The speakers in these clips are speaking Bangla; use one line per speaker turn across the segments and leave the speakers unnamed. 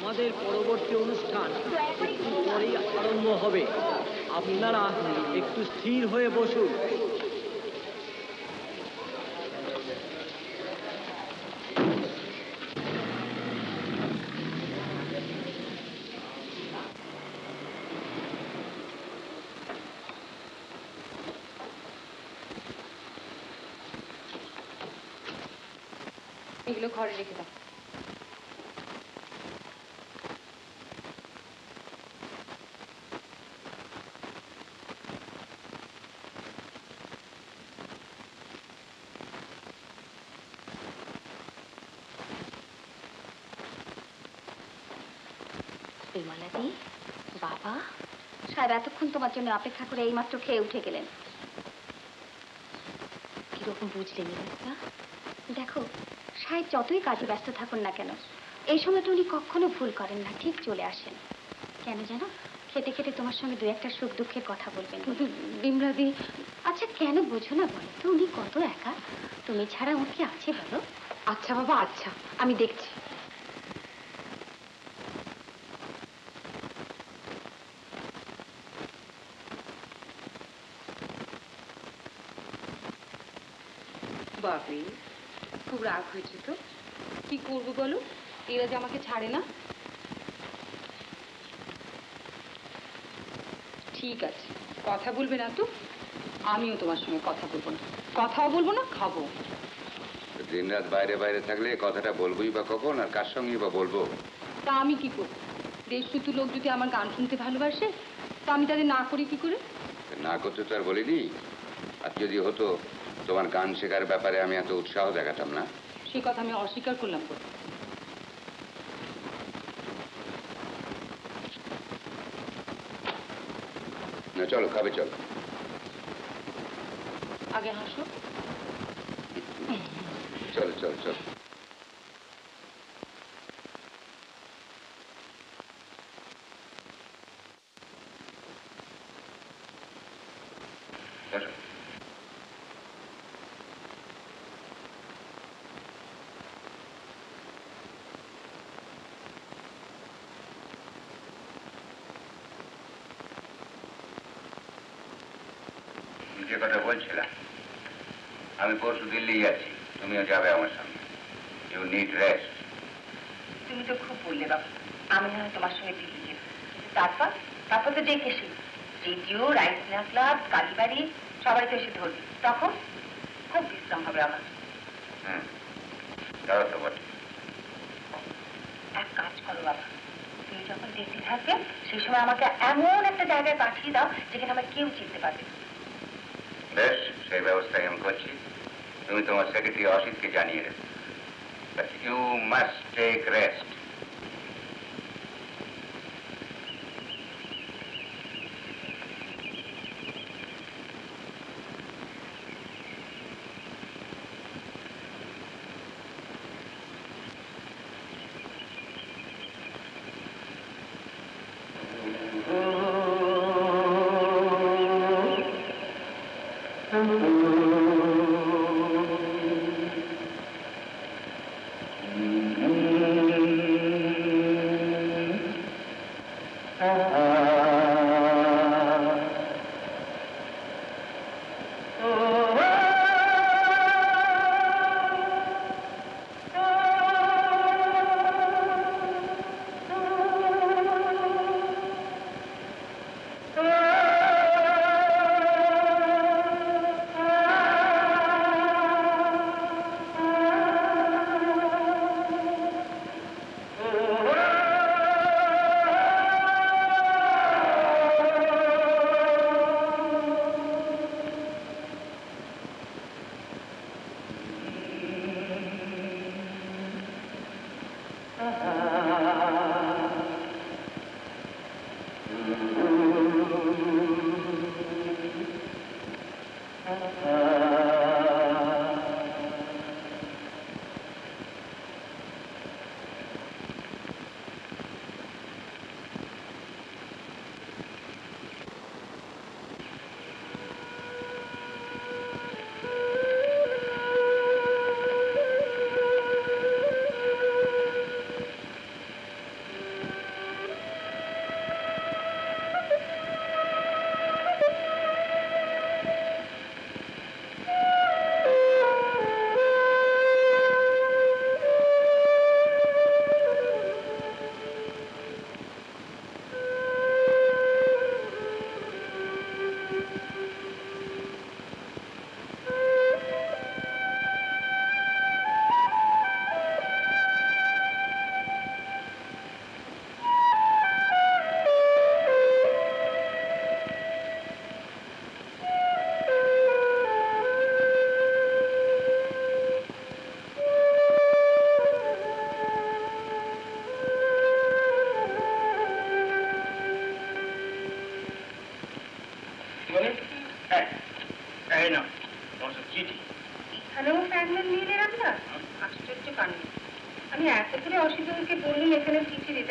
আমাদের পরবর্তী অনুষ্ঠান একটু পরেই আরম্ভ হবে। আপনারা একটু স্থির হয়ে বসুন।
এগুলো ঘরে রেখে দাও।
বিমলাদি, বাবা সাহেব এতক্ষণ তোমার জন্য অপেক্ষা করে এইমাত্র খেয়ে উঠে গেলেন। কিরকম বুঝলেন ব্যাপারটা? দেখো, সাহেব যতই কাজে ব্যস্ত থাকুন না কেন, এই সময়টা উনি কখনো ভুল করেন না, ঠিক চলে আসেন। কেন জানো? খেতে খেতে তোমার সঙ্গে দু একটা সুখ দুঃখের কথা বলবেন। কিন্তু বিমলাদি, আচ্ছা কেন বোঝো না বলো তো? উনি কত একা, তুমি ছাড়া ওর কি আছে বলো?
আচ্ছা বাবা, আচ্ছা, আমি দেখছি। বাপরে, খুব রাগ হয়েছে তো। কি করবো বলো, এরা যে আমাকে ছাড়ে না। ঠিক আছে, কথা বলবে না তো, আমিও তোমার সঙ্গে কথা বলবো না। কথাও বলবো না, খাবো।
দিন রাত বাইরে বাইরে থাকলে কথাটা বলবোই বা কখন, আর কার সঙ্গেই বা বলবো?
তা আমি কি করবো? দেশশুদ্ধ লোক যদি আমার গান শুনতে ভালোবাসে, তা আমি তাদের না করি কি করে?
না করতে তো আর বলিনি। আর যদি হতো, তোমার গান শেখার ব্যাপারে আমি এত উৎসাহ দেখাতাম না।
সে কথা আমি অস্বীকার করলাম করে।
না, চলো খাবে, চলো।
আগে হাসো।
চলো চলো চলো। যে কথা বলছিলাম, আমি পরশু দিল্লি যাচ্ছি, তুমিও যাবে আমার সঙ্গে। You need rest.
তুমি তো খুব বললে বাবা, আমি না তোমার সঙ্গে দিল্লি যাব। তারপর তারপর তো ডেকেছি রেডিও, রাইসনা ক্লাব, কালীবাড়ি, সবাই তো এসে ধরবে। তখন খুব বিশ্রাম হবে আমার।
হুম, তাও তো বটে।
এক কাজ করো বাবা, তুমি যখন দিল্লি থাকবে সেই সময় আমাকে এমন একটা জায়গায় পাঠিয়ে দাও যেখানে আমার কেউ চিনতে পারবে।
বেশ, সেই ব্যবস্থাই আমি করছি। তুমি তোমার সেক্রেটারি অসিতকে জানিয়ে দেবে। But you must take rest.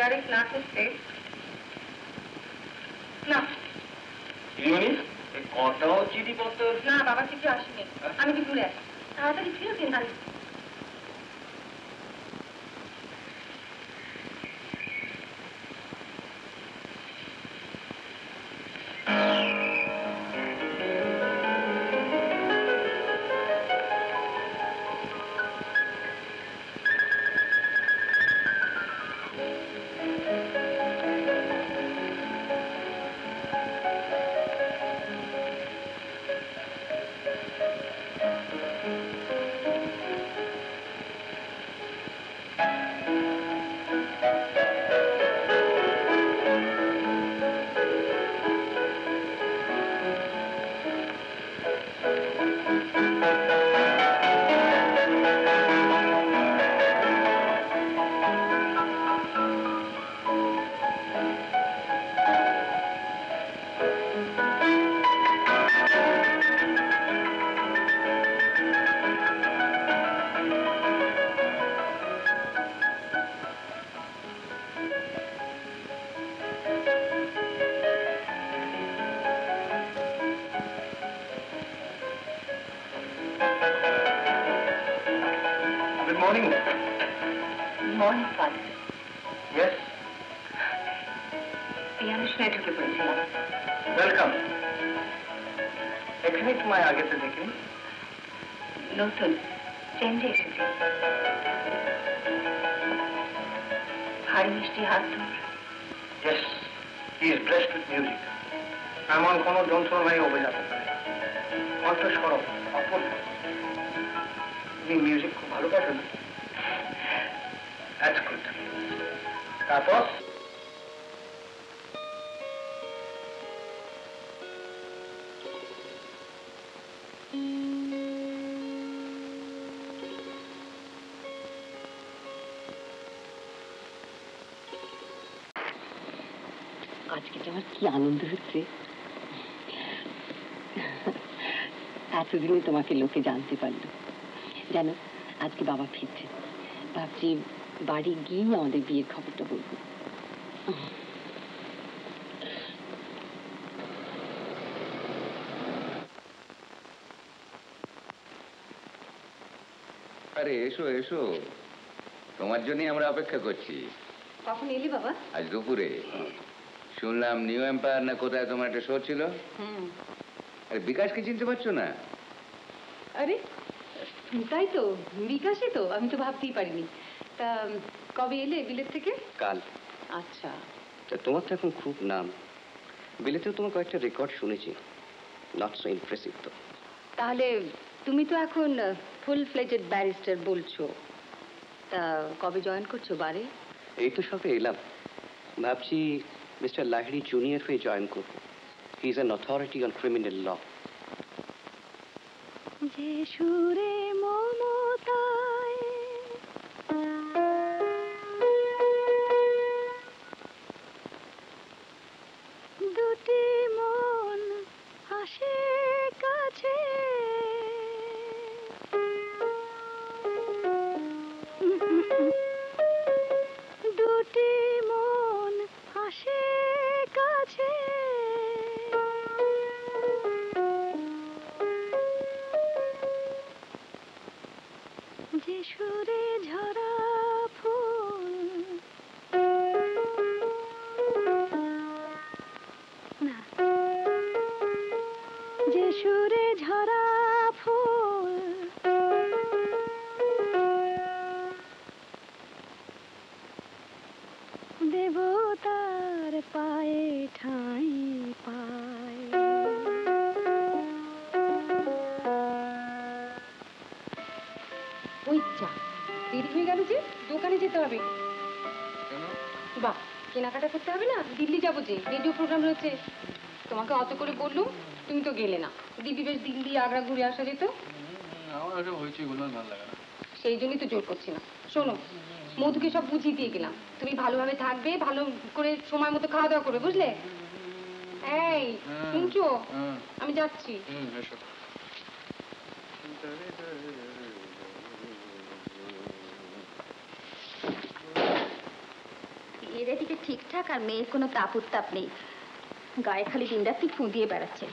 Direct না করতে না।
কত চিঠিপত্র?
না বাবা কিছু আসেনি, আমি কি ভুলে আসি। তাড়াতাড়ি ছিল কিন্তু নতুন চেঞ্জে এসেছে। ভারী মিষ্টি হাত তোর।
Yes, he is blessed with music. এমন কোনো যন্ত্র নাই হবে যাতে পারে। কণ্ঠস্বর অপূর্ব। তুমি মিউজিক খুব ভালোবাসো না? That's good. তারপর
আজকে তো আমার কি আনন্দ হচ্ছে। এতদিনে তোমাকে লোকে জানতে পারলো। জানো আজকে বাবা ফিরছে, ভাবছি বাড়ি গিয়ে আমাদের বিয়ের খবরটা বলবো।
আরে এসো এসো, তোমার জন্যই আমরা অপেক্ষা করছি।
কখন এলি বাবা?
আজ দুপুরে। শুনলাম নিউ এম্পায়ার না কোথায় তোমার একটা শো ছিল। আরে বিকাশকে চিনতে পারছো না?
আরে তাই তো, বিকাশই তো, আমি তো ভাবতেই পারিনি। তা কবে এলে বিলেত থেকে?
কাল।
আচ্ছা।
তা তোমার তো এখন খুব নাম, বিলেতেও তোমার কয়েকটা রেকর্ড শুনেছি, নট সো ইমপ্রেসিভ তো।
তাহলে তুমি তো এখন ফুল ফ্লেজেড ব্যারিস্টার বলছো, তা কবে জয়েন করছো বারে?
এই তো সবে এলাম, ভাবছি মিস্টার লাহিড়ী জুনিয়র হয়ে জয়েন করবো। He is an authority on criminal law.
যে সুরে মমতায় দুটি মন আসে কাছে, দুটি মন আসে কাছে, যে সুরে ঝরা ফুল না, যে সুরে ঝরা ফুল দেবতার পায়ে ঠাঁই পায়।
ওই যা, দেরি হয়ে গেল যে, দোকানে যেতে হবে। বাহ, কেনাকাটা করতে হবে না? দিল্লি যাবো যে, রেডিও প্রোগ্রাম রয়েছে। তোমাকে অত করে বললুম, তুমি তো গেলে না। দিদি বেশ দিল্লি আগ্রা ঘুরে আসা যেত।
আমার একটা হয়েছে, এগুলো ভালো লাগে না।
সেই জন্যই তো জোর করছি না। শোনো, মধুকে সব বুঝিয়ে দিয়ে গেলাম, তুমি ভালোভাবে থাকবে, ভালো করে সময় মতো খাওয়া দাওয়া করবে, বুঝলে? এই শুনছো? আমি যাচ্ছি।
এসো।
বিয়ের এদিকে ঠিকঠাক আর মেয়ের কোনো তাপ উত্তাপ নেই, গায়ে খালি দিনরাত্রি ফুঁ দিয়ে বেড়াচ্ছে।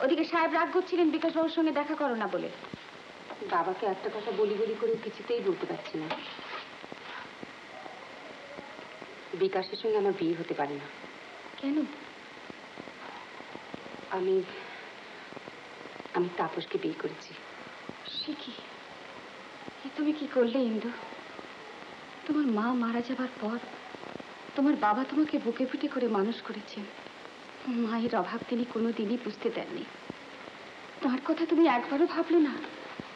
ওদিকে সাহেব রাগ করছিলেন বিকাশবাবুর সঙ্গে দেখা করো না বলে।
বাবাকে একটা কথা বলি বলি করে কিছুতেই বলতে পারছি না। বিকাশের সঙ্গে আমার বিয়ে হতে পারে না।
কেন?
আমি আমি তাপসকে বিয়ে করেছি।
সে কি, তুমি কি করলে ইন্দু? তোমার মা মারা যাবার পর তোমার বাবা তোমাকে বুকে পিঠে করে মানুষ করেছেন। মায়ের অভাব তিনি কোনোদিনই বুঝতে দেননি। তার কথা তুমি একবারও ভাবলে না?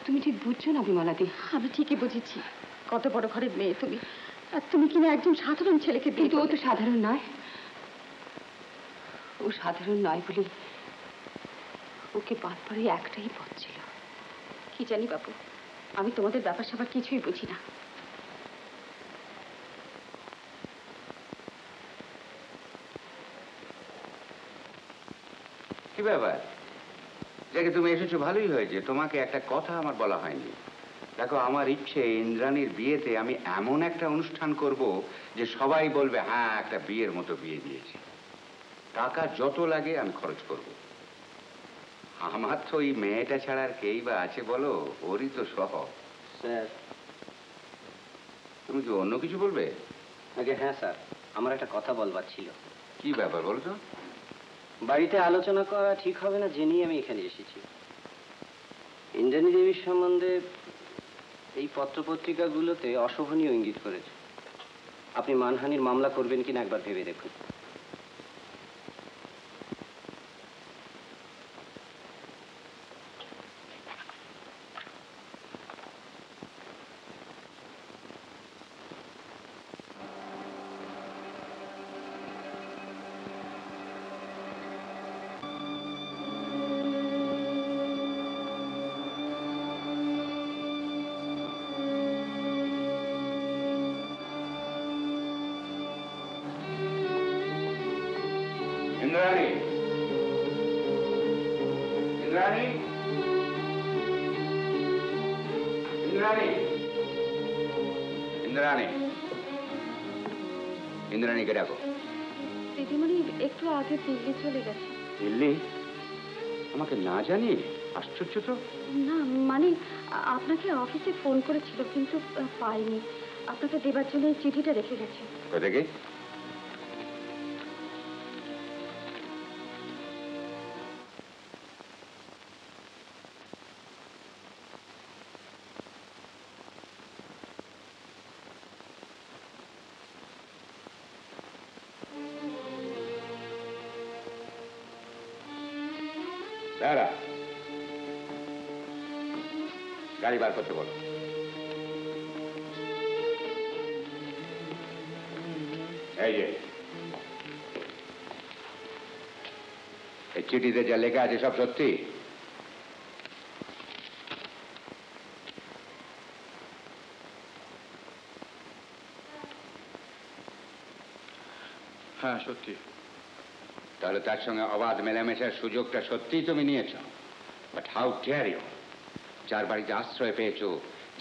তুমি ঠিক বুঝছো না বিমলাদি।
আমি ঠিকই বুঝেছি, কত বড় ঘরের মেয়ে তুমি, আর তুমি কিনা একজন সাধারণ ছেলেকে বিয়ে
কিন্তু ও তো
করলে।
সাধারণ নয়। ও সাধারণ নয় বলে ওকে বাদ পড়ে একটাই পথ ছিল।
কি জানি বাবু, আমি তোমাদের ব্যাপার স্যাপার কিছুই বুঝি না।
কি ব্যাপার? দেখে তুমি এসেছো ভালোই হয়েছে। তোমাকে একটা কথা আমার বলা হয়নি। দেখো, আমার ইচ্ছে ইন্দ্রাণীর বিয়েতে আমি এমন একটা অনুষ্ঠান করব যে সবাই বলবে হ্যাঁ, একটা বিয়ের মতো বিয়ে দিয়েছে। টাকা যত লাগে আমি খরচ করব। আমার তো ওই মেয়েটা ছাড়া আর কেই বা আছে বলো? ওরই তো সহ।
স্যার।
তুমি কি অন্য কিছু বলবে?
আগে হ্যাঁ স্যার, আমার একটা কথা বলবার ছিল।
কি ব্যাপার বলো তো?
বাড়িতে আলোচনা করা ঠিক হবে না জেনেই আমি এখানে এসেছি। ইন্দ্রাণী দেবীর সম্বন্ধে এই পত্রপত্রিকাগুলোতে অশোভনীয় ইঙ্গিত করেছে। আপনি মানহানির মামলা করবেন কিনা একবার ভেবে দেখুন।
ইন্দ্রাণী, ইন্দ্রাণী, ইন্দ্রাণী, ইন্দ্রাণী, ইন্দ্রাণীকে ডাকো।
দিদিমণি একটু আগে দিল্লি চলে গেছে।
দিল্লি? আমাকে না জানিয়ে? আশ্চর্য তো।
না মানে আপনাকে অফিসে ফোন করেছিল কিন্তু পাইনি। আপনাকে দেবার জন্য এই চিঠিটা রেখে গেছে।
কোথাকে? দাঁড়া, গাড়ি বার করতে বলো। এই যে এই চিঠিতে যা লেখা আছে সব সত্যি?
হ্যাঁ সত্যি।
তাহলে তার সঙ্গে অবাধ মেলামেশার সুযোগটা সত্যিই তুমি নিয়েছ। But how dare you! যার বাড়িতে আশ্রয় পেয়েছো,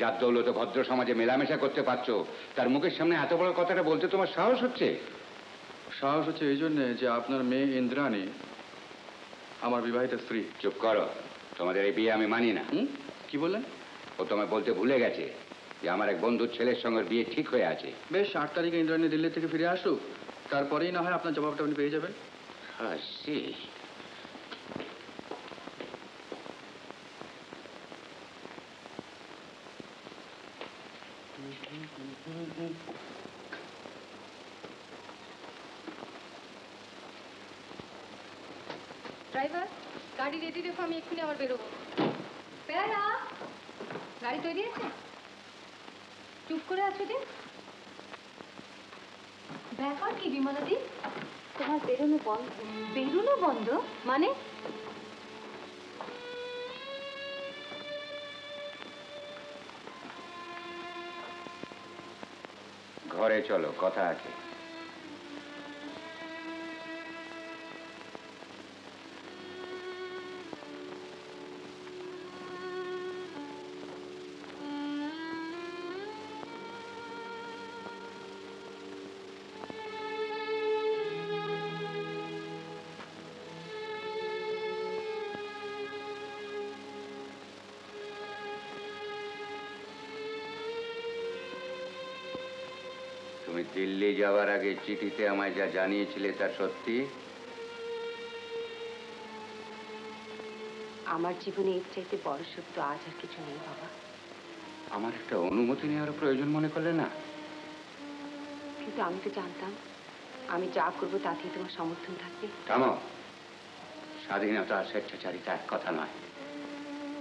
যার দৌলতে ভদ্র সমাজে মেলামেশা করতে পারছো, তার মুখের সামনে এত বড় কথাটা বলতে তোমার সাহস হচ্ছে?
সাহস হচ্ছে এই জন্যে যে আপনার মেয়ে ইন্দ্রাণী আমার বিবাহিত স্ত্রী।
চুপ করো, তোমাদের এই বিয়ে আমি মানি না।
কি বললেন?
ও তোমায় বলতে ভুলে গেছে যে আমার এক বন্ধুর ছেলের সঙ্গে বিয়ে ঠিক হয়ে আছে।
বেশ, 8 তারিখে ইন্দ্রাণী দিল্লি থেকে ফিরে আসুক, তারপরেই না হয় আপনার জবাবটা আপনি পেয়ে যাবেন।
হাসি।
ড্রাইভার, গাড়ি রেডি রেখো, আমি এক্ষুনি আবার বেরোবো। প্যারা, গাড়ি তৈরি আছে? চুপ করে আছো যে? ব্যাপার কি বিমলাদি?
তোমার বেরোনো বন্ধ।
বেরোনো বন্ধ মানে?
ঘরে চলো, কথা আছে। দিল্লি যাওয়ার আগে চিঠিতে আমায় যা জানিয়েছিলে তা সত্যি?
আমার জীবনে এর চাইতে বড় সত্য আজ আর কিছু নেই বাবা।
আমার একটা অনুমতি নেওয়ার প্রয়োজন মনে করলে না?
কিন্তু আমি তো জানতাম আমি যা করবো তাতেই তোমার সমর্থন থাকবে।
থামো। স্বাধীনতা আর স্বেচ্ছাচারিতা এক কথা নয়।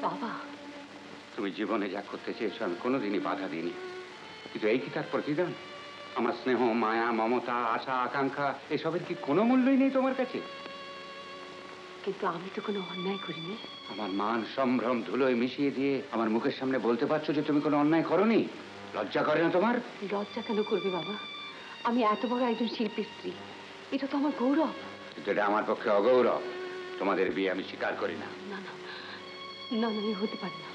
বাবা,
তুমি জীবনে যা করতে চেয়েছো আমি কোনোদিনই বাধা দিইনি, কিন্তু এই কি তার প্রতিদান? আমার স্নেহ, মায়া, মমতা, আশা, আকাঙ্ক্ষা এসবের কি কোনো মূল্যই নেই তোমার কাছে?
কিন্তু আমি তো কোনো অন্যায় করিনি।
আমার মান সম্ভ্রম ধুলোয় মিশিয়ে দিয়ে আমার মুখের সামনে বলতে পারছো যে তুমি কোনো অন্যায় করোনি? লজ্জা করে না তোমার?
লজ্জা কেন করবে বাবা? আমি এত বড় একজন শিল্পীর স্ত্রী, এটা তো আমার গৌরব।
কিন্তু এটা আমার পক্ষে অগৌরব। তোমাদের বিয়ে আমি স্বীকার করি না।
না না না না, এ হতে পারে না।